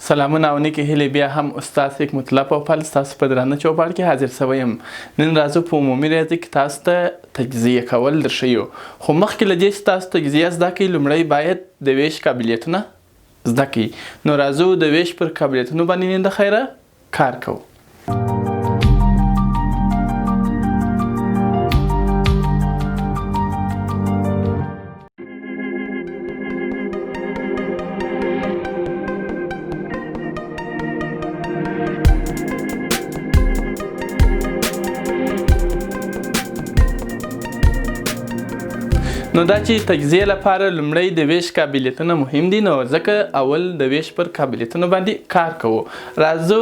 سلامونه او نیکې هیلې بیا هم استاد حکمت الله پوپل ستاسو په درانه چوپړ کې حاضر شوی یم. نن راځو په عمومي ریاضي کې تاسو ته تجزیه کول درښیو، خو مخکې له دې چې تاسو تجزیه زده کړئ لومړی باید د ویش قابلیتونه زده کړئ. نو راځو د ویش پر قابلیتونو باندې نن د خیره کار کوو. نو دا چې تجزیه لپاره لومړی د ویش قابلیتونه مهم دي، نو ځکه اول د ویش پر قابلیتونو باندې کار کوو. راځو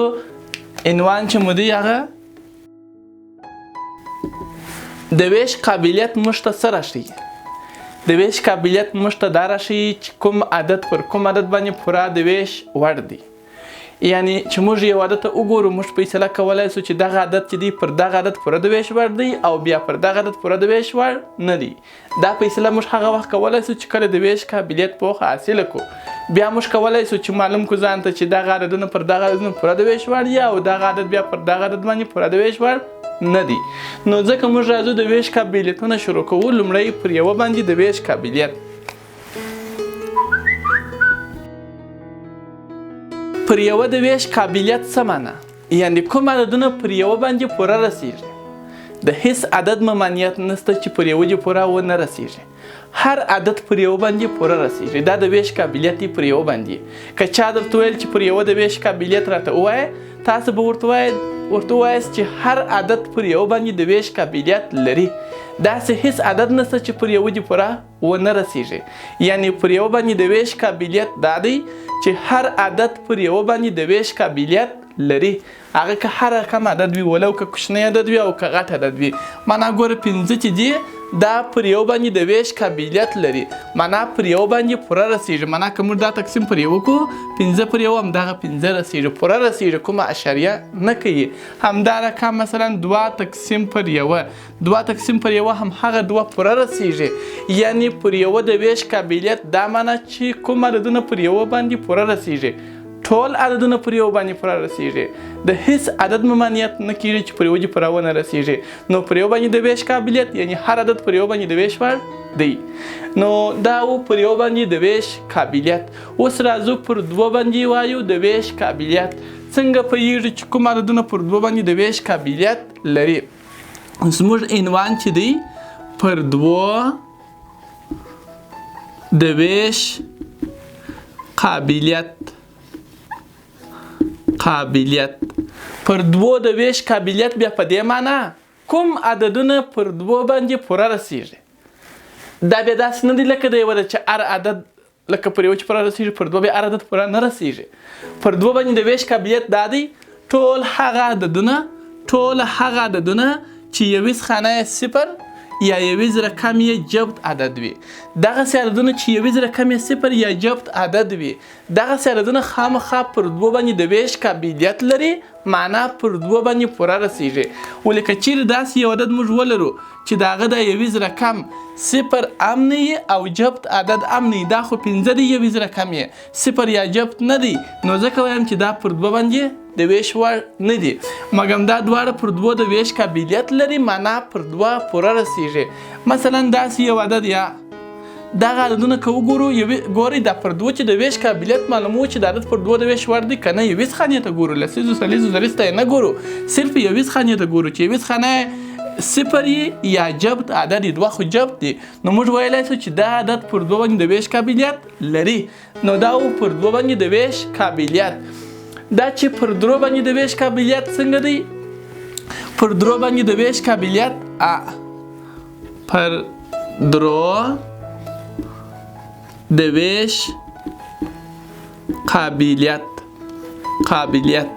عنوان چې مو دی هغه د ویش قابلیت موږ ته څه راښیي. د ویش قابلیت موږ ته دا راښیي چې کوم عدد پر کوم عدد باندې پوره د ویش وړ دی. یعنی چې موږ یو عدد ته وګورو، موږ فیصله کولی سو چې دغه عدد چې دی پر دغه عدد پوره د ویش وړ دی او بیا پر دغه عدد پوره د ویش وړ نه دی. دا فیصله موږ هغه وخت کولی سو چې کله د ویش قابلیت پوهه حاصله کړو. بیا موږ کولی سو چې معلوم کړو ځان ته چې دغه عددونه پر دغه عددونه پوره د ویش وړ دي او دغه عدد بیا پر دغه عدد باندې پوره د ویش وړ نه دی. نو ځکه موږ راځو د ویش قابلیتونه شروع کوو. لومړی پر یوه باندې د ویش قابلیت. پر یوه د ویش قابلیت څه معنا؟ یعنی کوم عددونه پر یوه باندې پوره رسیږي. د هیڅ عدد ممانعت نشته چې پر یوه دې پوره ونه رسیږي. هر عدد پر یوه باندې پوره رسیږي. دا د ویش قابلیت دی پر یوه باندې. که چا درته ویل چې پر یوه د ویش قابلیت راته ووایه، تاسو به ورته ووایاست چې هر عدد پر یوه باندې د ویش قابلیت لري. داسې هیڅ عدد نشته چې پر یوه دې پوره ونه رسیږي. یعنی پر یوه باندې د ویش قابلیت دا دی چې هر عدد پر یوه باندې د ویش قابلیت لري. هغه که هر رقم عدد وي، ولو که کوچنی عدد وي او که غټ عدد وي. معنا ګوره 5 چې دي دا پر یوه باندې د ویش قابلیت لري. معنا پر یوه باندې پوره رسیږي. معنا که موږ دا تقسیم پر یوه کړو، 5 پر یوه همدغه 5 رسیږي، پوره رسیږي، کومه اشاریه نه کوي. همدا رقم مثلا 2 تقسیم پر یوه، 2 تقسیم پر یوه همهغه 2 پوره رسیږي. یعنی پر یوه د ویش قابلیت دا معنا چې کوم عددونه پر یوه باندې پوره رسیږي، ټول عددونه پر یوه باندې پوره رسیږي. د هیڅ عدد ممانعت نه کیږي چې پر یوه دې پوره ونه رسیږي. نو پر یوه باندې د ویش قابلیت یعنی هر عدد پر یوه باندې د ویش وړ دی. نو دا و پر یوه باندې د ویش قابلیت. اوس راځو پر 2 باندې وایو د ویش قابلیت. څنګه پوهیږو چې کوم عددونه پر 2 باندې د ویش قابلیت لري؟ زموږ عنوان چې دی پر 2 د ویش قابلیت. پر 2 د ویش قابلیت بیا په دې معنا کوم عددونه پر 2 باندې پوره رسیږي. دا بیا داسې نه دی لکه د یوه چې هر عدد لکه پر یوه چې پوره رسیږي، پر 2 بیا هر عدد پوره نه رسیږي. پر 2 باندې د ویش قابلیت دا دی ټول هغه عددونه چې یویز خانه 0 یا یویز رقم یې جبت عدد وي. دغسې عددونه چې یویز رقم یې 0 یا جبت عدد وي، دغسې عددونه خامخا پر 2 باندې د ویش قابلیت لري. معنا پر 2 باندې پوره رسیږي. ولې که چیرې داسې یو عدد موږ ولرو چې د هغه د یویز رقم 0 هم نه وي او جبت عدد هم نه وي، دا خو 5 دی، یویز رقم یې 0 یا جبت نه دی، نو ځکه وایم چې دا پر 2 باندې د ویش وړ نه دي. مګم دا دواړه پر 2 د ویش قابلیت لري. معنا پر 2 پوره رسیږي. مثلا داسې یو عدد یا دغه عددونه که وګورو، ګورئ دا پر 2 چې د ویش قابلیت معلوموي چې د عدد پر 2 د ویش وړ دی که نه. یویز خانې ته ګورو، لسیزو سلیزو زریزو ته یې نه ګورو، صرف یویز خانې ته ګورو چې یویز خانه 0 یا جبت عدد 2 خو جبت دی. نو موږ ویلی سو چې دا عدد پر 2 باندې د ویش قابلیت لري. نو دا و پر 2 باندې د ویش قابلیت. دا چې پر 3 باندې د ویش قابلیت څنګه دی؟ پر 3 باندې د ویش قابلیت پر 3 د ویش قابلیت.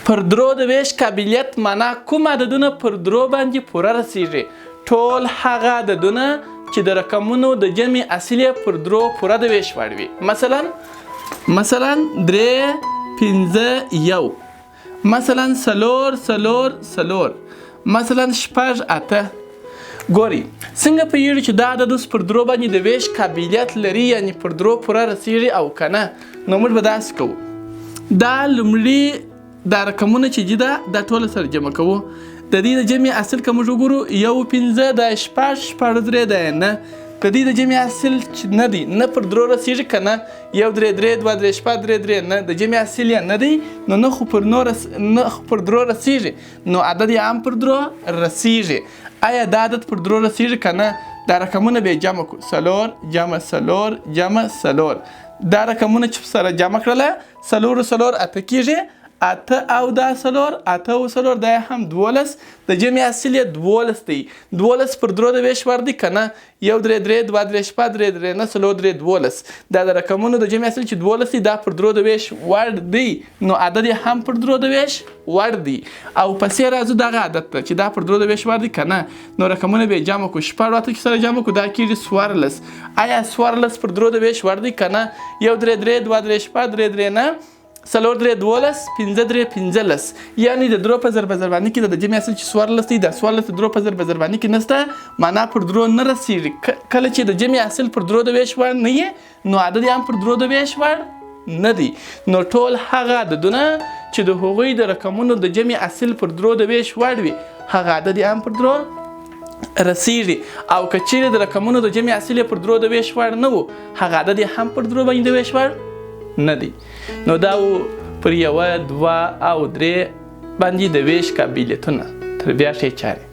پر 3 د ویش قابلیت معنا کوم عددونه پر 3 باندې پوره رسیږي. ټول هغه عددونه چې د رقمونو د جمع اصل یې پر 3 پوره د ویش وړ وي. مثلا 3 5 1، مثلا 4 مثلا 6 8. ګوري څنګه پیږي چې دا عدد اوس پر 3 باندې د ویش قابلیت لري، یعنی پر 3 پوره رسیږي او کنه. نو موږ به داسې کوو، دا لومړي دا رقمونه چې دي دا ټوله سره جمع کوو. د دې د جمع اصل که موږ وګورو 1 5 دا 6 6 3 دا 9. که دې د جمع اصل چې نه دی نه پر درو رسیږي که نه 1 3 3 2 3 6 3 3 نه د جمع اصل یې نه دی نو نه خو پر درو رسیږي نو عدد یې هم پر درو رسیږي. آیا دا عدد پر درو رسیږي که نه؟ دا رقمونه به جمع کو 4 جمع 4 جمع 4. دا رقمونه چې سره جمع کړله 4 4 اته کېږي. 8 او دا 4 8 او 4 دا هم 12. د جمع اصل یې 12 دی. 12 پر درو د ویش ور دی که نه 1 3 3 2 3 6 3 3 نه 4 3 12. دا د رقمونو د جمع اصل چې 12 دی دا پر درو د ویش ور دی نو عدد یې هم پر درو د ویش ور دی. او پسې راځو دغه عدد ته چې دا پر درو د ویش ور دی که نه نو رقمونه به جمع کو 6 8 کې سره جمع کو دا کېږي 14. آیا 14 پر درو د ویش ور دی که نه 1 3 3 2 3 6 3 3 نه 4 3 12 5 3 15. یعنی د درو په ضرب ضرباني کې د جمع اصل چې 14 دی دا 14 د درو په ضرب ضرباني کې نشته معنا پر درو نه رسیږي. کله چې د جمع اصل پر درو د ویش ور نه یې نو عدد هم پر درو د ویش ور نه دی. نو ټول هغه عددونه چې د هغوی د رقمونو د جمع اصل پر درو د ویش ور وي هغه عدد هم پر درو رسیږي. او که چیرې د رقمونو د جمع اصل پر درو د ویش ور نه وو هغه عدد هم پر درو باندې د ویش ور نه دی. نو دا پر 1 2 او 3 باندې د ویش قابلیتونه تر بیا ښې چارې.